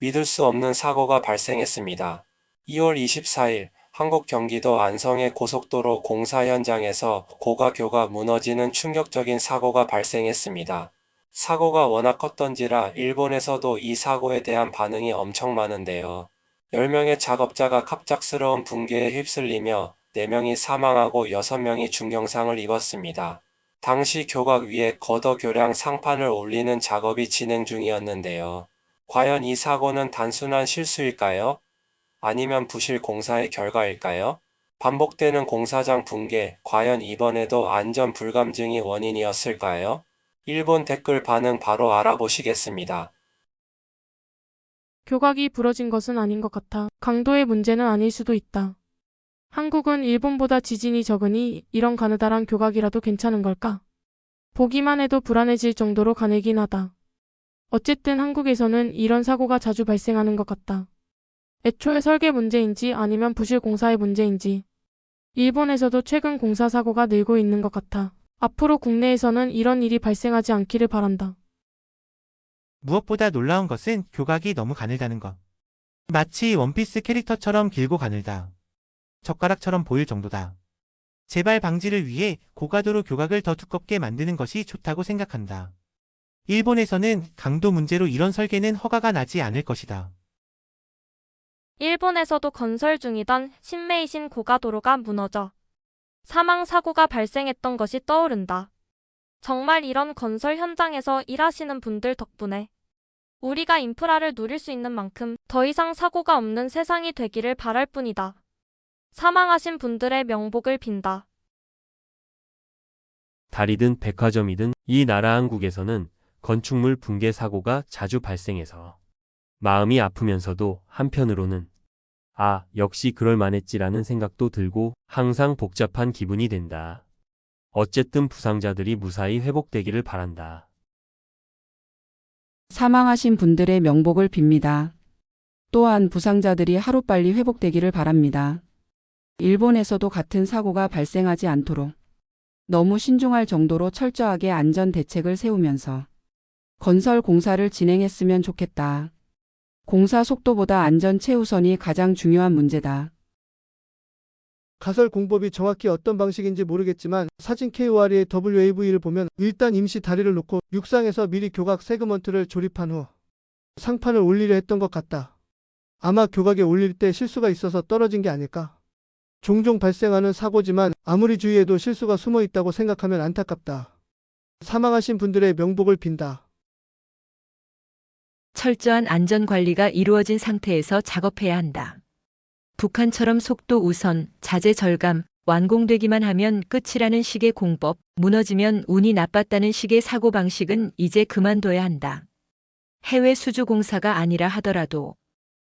믿을 수 없는 사고가 발생했습니다. 2월 24일 한국 경기도 안성의 고속도로 공사 현장에서 고가교가 무너지는 충격적인 사고가 발생했습니다. 사고가 워낙 컸던지라 일본에서도 이 사고에 대한 반응이 엄청 많은데요. 10명의 작업자가 갑작스러운 붕괴에 휩쓸리며 4명이 사망하고 6명이 중경상을 입었습니다. 당시 교각 위에 겉어교량 상판을 올리는 작업이 진행 중이었는데요. 과연 이 사고는 단순한 실수일까요? 아니면 부실 공사의 결과일까요? 반복되는 공사장 붕괴, 과연 이번에도 안전 불감증이 원인이었을까요? 일본 댓글 반응 바로 알아보시겠습니다. 교각이 부러진 것은 아닌 것 같아. 강도의 문제는 아닐 수도 있다. 한국은 일본보다 지진이 적으니 이런 가느다란 교각이라도 괜찮은 걸까? 보기만 해도 불안해질 정도로 가늘긴 하다. 어쨌든 한국에서는 이런 사고가 자주 발생하는 것 같다. 애초에 설계 문제인지 아니면 부실 공사의 문제인지. 일본에서도 최근 공사 사고가 늘고 있는 것 같아. 앞으로 국내에서는 이런 일이 발생하지 않기를 바란다. 무엇보다 놀라운 것은 교각이 너무 가늘다는 것. 마치 원피스 캐릭터처럼 길고 가늘다. 젓가락처럼 보일 정도다. 재발 방지를 위해 고가도로 교각을 더 두껍게 만드는 것이 좋다고 생각한다. 일본에서는 강도 문제로 이런 설계는 허가가 나지 않을 것이다. 일본에서도 건설 중이던 신메이신 고가도로가 무너져 사망 사고가 발생했던 것이 떠오른다. 정말 이런 건설 현장에서 일하시는 분들 덕분에 우리가 인프라를 누릴 수 있는 만큼 더 이상 사고가 없는 세상이 되기를 바랄 뿐이다. 사망하신 분들의 명복을 빈다. 다리든 백화점이든 이 나라 한국에서는 건축물 붕괴 사고가 자주 발생해서 마음이 아프면서도 한편으로는 역시 그럴 만했지라는 생각도 들고 항상 복잡한 기분이 된다. 어쨌든 부상자들이 무사히 회복되기를 바란다. 사망하신 분들의 명복을 빕니다. 또한 부상자들이 하루빨리 회복되기를 바랍니다. 일본에서도 같은 사고가 발생하지 않도록 너무 신중할 정도로 철저하게 안전 대책을 세우면서 건설 공사를 진행했으면 좋겠다. 공사 속도보다 안전 최우선이 가장 중요한 문제다. 가설 공법이 정확히 어떤 방식인지 모르겠지만 사진 KOR의 WAV를 보면 일단 임시 다리를 놓고 육상에서 미리 교각 세그먼트를 조립한 후 상판을 올리려 했던 것 같다. 아마 교각에 올릴 때 실수가 있어서 떨어진 게 아닐까? 종종 발생하는 사고지만 아무리 주의해도 실수가 숨어 있다고 생각하면 안타깝다. 사망하신 분들의 명복을 빈다. 철저한 안전관리가 이루어진 상태에서 작업해야 한다. 북한처럼 속도 우선, 자재 절감, 완공되기만 하면 끝이라는 식의 공법, 무너지면 운이 나빴다는 식의 사고방식은 이제 그만둬야 한다. 해외 수주 공사가 아니라 하더라도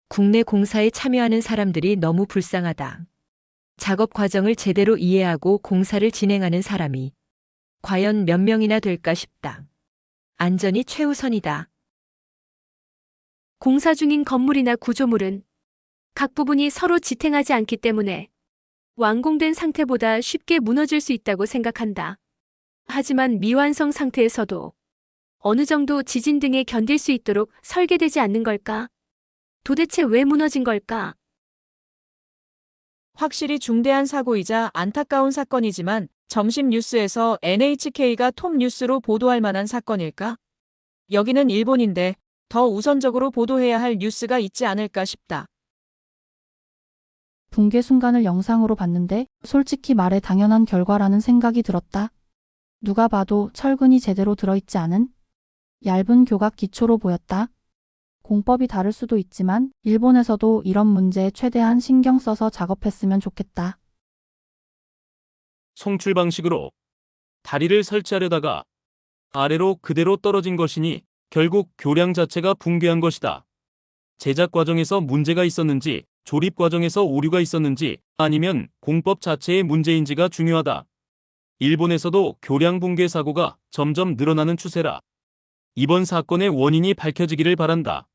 국내 공사에 참여하는 사람들이 너무 불쌍하다. 작업 과정을 제대로 이해하고 공사를 진행하는 사람이 과연 몇 명이나 될까 싶다. 안전이 최우선이다. 공사 중인 건물이나 구조물은 각 부분이 서로 지탱하지 않기 때문에 완공된 상태보다 쉽게 무너질 수 있다고 생각한다. 하지만 미완성 상태에서도 어느 정도 지진 등에 견딜 수 있도록 설계되지 않는 걸까? 도대체 왜 무너진 걸까? 확실히 중대한 사고이자 안타까운 사건이지만 점심 뉴스에서 NHK가 톱 뉴스로 보도할 만한 사건일까? 여기는 일본인데 더 우선적으로 보도해야 할 뉴스가 있지 않을까 싶다. 붕괴 순간을 영상으로 봤는데 솔직히 말해 당연한 결과라는 생각이 들었다. 누가 봐도 철근이 제대로 들어있지 않은 얇은 교각 기초로 보였다. 공법이 다를 수도 있지만 일본에서도 이런 문제에 최대한 신경 써서 작업했으면 좋겠다. 송출 방식으로 다리를 설치하려다가 아래로 그대로 떨어진 것이니 결국 교량 자체가 붕괴한 것이다. 제작 과정에서 문제가 있었는지, 조립 과정에서 오류가 있었는지, 아니면 공법 자체의 문제인지가 중요하다. 일본에서도 교량 붕괴 사고가 점점 늘어나는 추세라. 이번 사건의 원인이 밝혀지기를 바란다.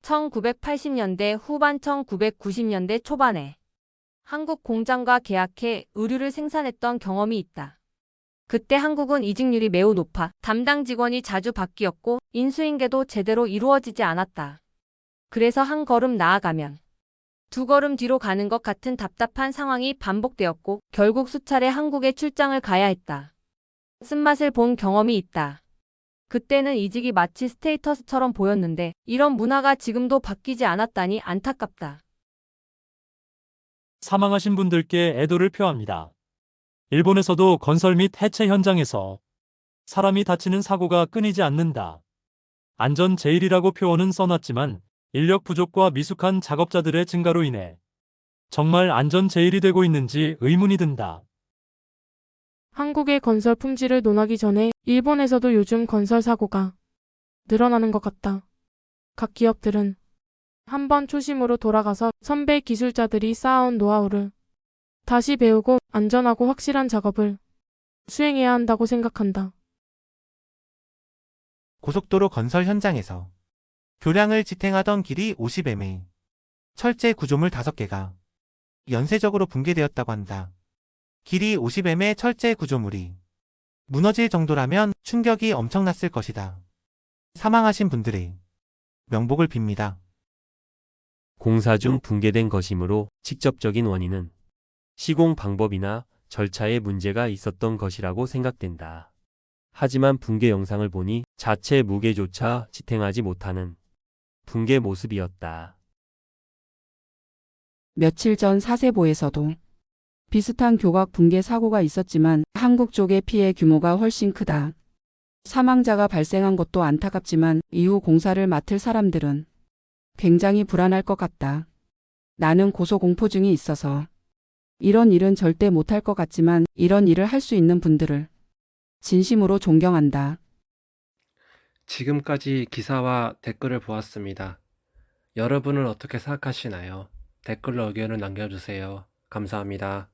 1980년대 후반 1990년대 초반에 한국 공장과 계약해 의류를 생산했던 경험이 있다. 그때 한국은 이직률이 매우 높아 담당 직원이 자주 바뀌었고 인수인계도 제대로 이루어지지 않았다. 그래서 한 걸음 나아가면 두 걸음 뒤로 가는 것 같은 답답한 상황이 반복되었고 결국 수차례 한국에 출장을 가야 했다. 쓴맛을 본 경험이 있다. 그때는 이직이 마치 스테이터스처럼 보였는데 이런 문화가 지금도 바뀌지 않았다니 안타깝다. 사망하신 분들께 애도를 표합니다. 일본에서도 건설 및 해체 현장에서 사람이 다치는 사고가 끊이지 않는다. 안전 제일이라고 표어는 써놨지만 인력 부족과 미숙한 작업자들의 증가로 인해 정말 안전 제일이 되고 있는지 의문이 든다. 한국의 건설 품질을 논하기 전에 일본에서도 요즘 건설 사고가 늘어나는 것 같다. 각 기업들은 한번 초심으로 돌아가서 선배 기술자들이 쌓아온 노하우를 다시 배우고 안전하고 확실한 작업을 수행해야 한다고 생각한다. 고속도로 건설 현장에서 교량을 지탱하던 길이 50m, 철제 구조물 5개가 연쇄적으로 붕괴되었다고 한다. 길이 50m의 철제 구조물이 무너질 정도라면 충격이 엄청났을 것이다. 사망하신 분들의 명복을 빕니다. 공사 중 붕괴된 것이므로 직접적인 원인은 시공 방법이나 절차에 문제가 있었던 것이라고 생각된다. 하지만 붕괴 영상을 보니 자체 무게조차 지탱하지 못하는 붕괴 모습이었다. 며칠 전 사세보에서도 비슷한 교각 붕괴 사고가 있었지만 한국 쪽의 피해 규모가 훨씬 크다. 사망자가 발생한 것도 안타깝지만 이후 공사를 맡을 사람들은 굉장히 불안할 것 같다. 나는 고소공포증이 있어서 이런 일은 절대 못할 것 같지만 이런 일을 할 수 있는 분들을 진심으로 존경한다. 지금까지 기사와 댓글을 보았습니다. 여러분은 어떻게 생각하시나요? 댓글로 의견을 남겨주세요. 감사합니다.